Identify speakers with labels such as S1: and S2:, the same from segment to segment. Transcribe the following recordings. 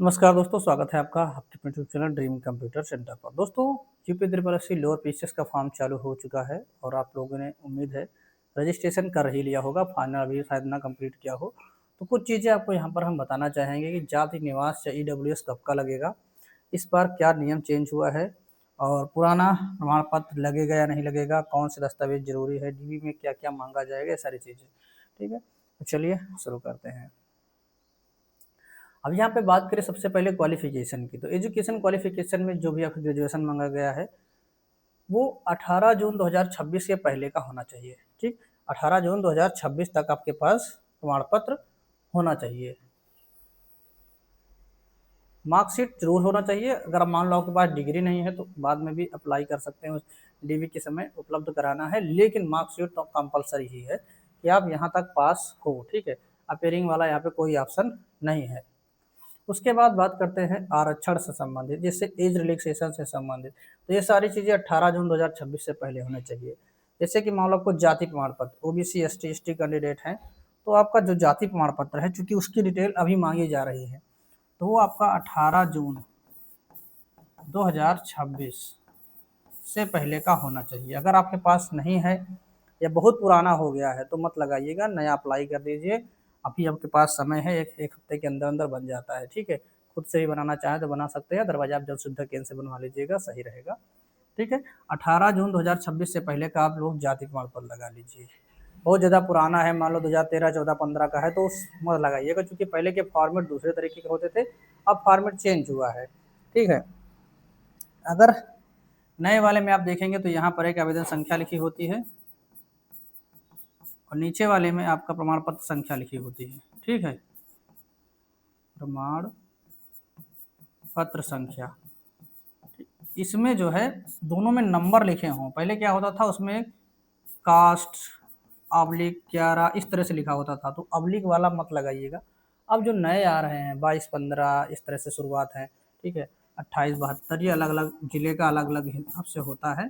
S1: नमस्कार दोस्तों, स्वागत है आपका आपके YouTube channel Dream Computer Centre पर। दोस्तों, UP triple S C lower PCS का फॉर्म चालू हो चुका है और आप लोगों ने उम्मीद है रजिस्ट्रेशन कर ही लिया होगा। फाइनल अभी शायद ना कंप्लीट किया हो, तो कुछ चीज़ें आपको यहाँ पर हम बताना चाहेंगे कि जाति निवास या ईडब्ल्यूएस कब का लगेगा, इस बार क्या नियम चेंज हुआ है और पुराना प्रमाण पत्र लगेगा या नहीं लगेगा, कौन से दस्तावेज जरूरी है, डीबी में क्या क्या मांगा जाएगा, ये सारी चीज़ें। ठीक है, तो चलिए शुरू करते हैं। अब यहाँ पे बात करें सबसे पहले क्वालिफिकेशन की, तो एजुकेशन क्वालिफिकेशन में जो भी आपका ग्रेजुएशन मांगा गया है वो 18 जून 2026 के पहले का होना चाहिए। ठीक, 18 जून 2026 तक आपके पास प्रमाण पत्र होना चाहिए। मार्कशीट जरूर होना चाहिए। अगर मान लो आपके पास डिग्री नहीं है तो बाद में भी अप्लाई कर सकते हैं, उस डीवी के समय उपलब्ध कराना है, लेकिन मार्कशीट तो कंपलसरी ही है कि आप यहाँ तक पास हो। ठीक है, अपेयरिंग वाला यहाँ पे कोई ऑप्शन नहीं है। उसके बाद बात करते हैं आरक्षण से संबंधित, जैसे एज रिलैक्सेशन से संबंधित, तो ये सारी चीज़ें 18 जून 2026 से पहले होने चाहिए। जैसे कि मान लो आपको जाति प्रमाण पत्र, ओबीसी एसटी कैंडिडेट हैं तो आपका जो जाति प्रमाण पत्र है, चूंकि उसकी डिटेल अभी मांगी जा रही है, तो वो आपका 18 जून 2026 से पहले का होना चाहिए। अगर आपके पास नहीं है या बहुत पुराना हो गया है तो मत लगाइएगा, नया अप्लाई कर दीजिए। अभी आपके पास समय है, एक हफ्ते के अंदर अंदर बन जाता है। ठीक है, खुद से ही बनाना चाहें तो बना सकते हैं, दरवाजा आप जल शुद्ध केंद्र से बनवा लीजिएगा, सही रहेगा। ठीक है, 18 जून 2026 से पहले का आप लोग जाति प्रमाण पत्र लगा लीजिए। बहुत ज़्यादा पुराना है, मान लो 2013, 14, 15 का है तो उस मत लगाइएगा, क्योंकि पहले के फॉर्मेट दूसरे तरीके के होते थे, अब फॉर्मेट चेंज हुआ है। ठीक है, अगर नए वाले में आप देखेंगे तो यहाँ पर एक आवेदन संख्या लिखी होती है और नीचे वाले में आपका प्रमाण पत्र संख्या लिखी होती है। ठीक है, प्रमाण पत्र संख्या, इसमें जो है दोनों में नंबर लिखे हों। पहले क्या होता था, उसमें कास्ट ऑब्लिक 11 इस तरह से लिखा होता था, तो ऑब्लिक वाला मत लगाइएगा। अब जो नए आ रहे हैं 22, 15 इस तरह से शुरुआत है। ठीक है, 28, 72, ये अलग अलग जिले का अलग अलग हिसाब से होता है,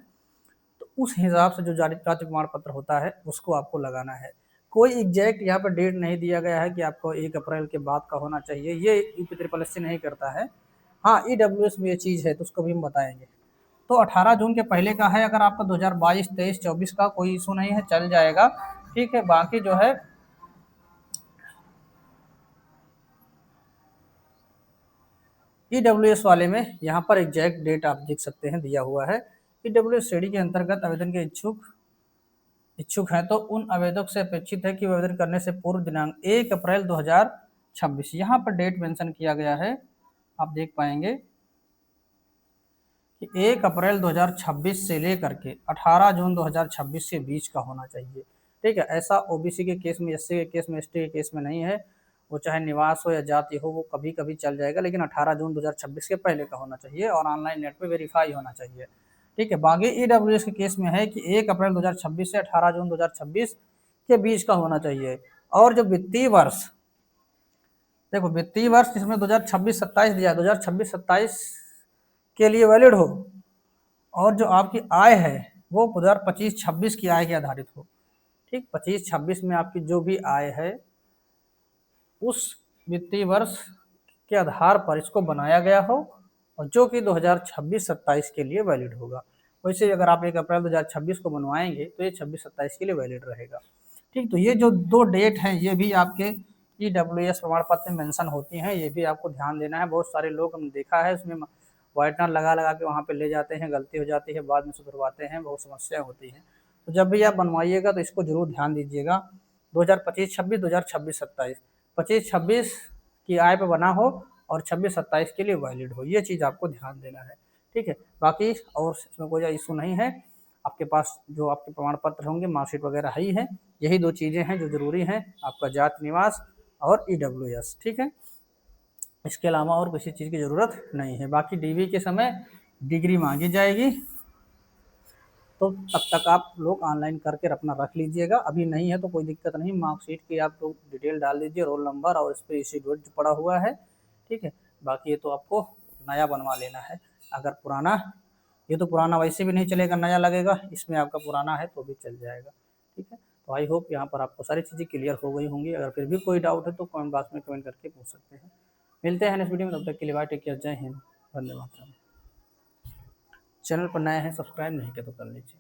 S1: तो उस हिसाब से जो जाति प्रमाण पत्र होता है उसको आपको लगाना है। कोई एग्जैक्ट यहाँ पर डेट नहीं दिया गया है कि आपको 1 अप्रैल के बाद का होना चाहिए, ये यूपी ट्रिपल एस नहीं करता है। हाँ, ईडब्ल्यूएस में ये चीज़ है तो उसको भी हम बताएंगे। तो 18 जून के पहले का है, अगर आपका 2022, 23, 24 का कोई इशू नहीं है, चल जाएगा। ठीक है, बाकी जो है ईडब्ल्यूएस वाले में यहाँ पर एग्जैक्ट डेट आप देख सकते हैं, दिया हुआ है। ईडब्ल्यूएस श्रेणी के अंतर्गत आवेदन के इच्छुक हैं तो उन आवेदक से अपेक्षित है कि आवेदन करने से पूर्व दिनांक 1 अप्रैल 2026, यहाँ पर डेट मेंशन किया गया है, आप देख पाएंगे कि 1 अप्रैल 2026 से लेकर के 18 जून 2026 के बीच का होना चाहिए। ठीक है, ऐसा ओबीसी के केस में, एससी के केस में, एसटी के केस में नहीं है। वो चाहे निवास हो या जाति हो, वो कभी कभी चल जाएगा, लेकिन 18 जून 2026 के पहले का होना चाहिए और ऑनलाइन नेट पे वेरीफाई होना चाहिए। ठीक है, बाकी ईडब्ल्यूएस के केस में है कि 1 अप्रैल 2026 से 18 जून 2026 के बीच का होना चाहिए। और जो वित्तीय वर्ष, देखो वित्तीय वर्ष जिसमें 2026-27 दिया, 2026-27 के लिए वैलिड हो, और जो आपकी आय है वो 2025-26 की आय के आधारित हो। ठीक, 25-26 में आपकी जो भी आय है उस वित्तीय वर्ष के आधार पर इसको बनाया गया हो, और जो कि 2026-27 के लिए वैलिड होगा। वैसे अगर आप 1 अप्रैल 2026 को बनवाएंगे तो ये 26-27 के लिए वैलिड रहेगा। ठीक, तो ये जो दो डेट हैं ये भी आपके ईडब्ल्यूएस प्रमाण पत्र में मेंशन होती हैं, ये भी आपको ध्यान देना है। बहुत सारे लोग हमने देखा है उसमें व्हाइटनर लगा लगा के वहाँ पे ले जाते हैं, गलती हो जाती है, बाद में सुधरवाते हैं, बहुत समस्या होती है। तो जब भी आप बनवाइएगा तो इसको जरूर ध्यान दीजिएगा। 2025-26, 2026-27, 25-26 की आय पे बना हो और 26-27 के लिए वैलिड हो, ये चीज़ आपको ध्यान देना है। ठीक है, बाकी और इसमें कोई इशू नहीं है। आपके पास जो आपके प्रमाण पत्र होंगे, मार्कशीट वगैरह ही है, यही दो चीज़ें हैं जो ज़रूरी हैं, आपका जाति निवास और ईडब्ल्यूएस। ठीक है, इसके अलावा और किसी चीज़ की ज़रूरत नहीं है। बाकी डीवी के समय डिग्री मांगी जाएगी, तो तब तक आप लोग ऑनलाइन करके अपना रख लीजिएगा। अभी नहीं है तो कोई दिक्कत नहीं, मार्कशीट की आप लोग डिटेल डाल दीजिए, रोल नंबर और इस पर इसी डेट जो पड़ा हुआ है। ठीक है, बाकी ये तो आपको नया बनवा लेना है। अगर पुराना, ये तो पुराना वैसे भी नहीं चलेगा, नया लगेगा, इसमें आपका पुराना है तो भी चल जाएगा। ठीक है, तो आई होप यहाँ पर आपको सारी चीज़ें क्लियर हो गई होंगी। अगर फिर भी कोई डाउट है तो कमेंट बॉक्स में कमेंट करके पूछ सकते हैं। मिलते हैं नेक्स्ट वीडियो में, तब तक के लिए बाय, टेक केयर, जय हिंद, वंदे मातरम। चैनल पर नए हैं सब्सक्राइब नहीं किया तो कर लीजिए।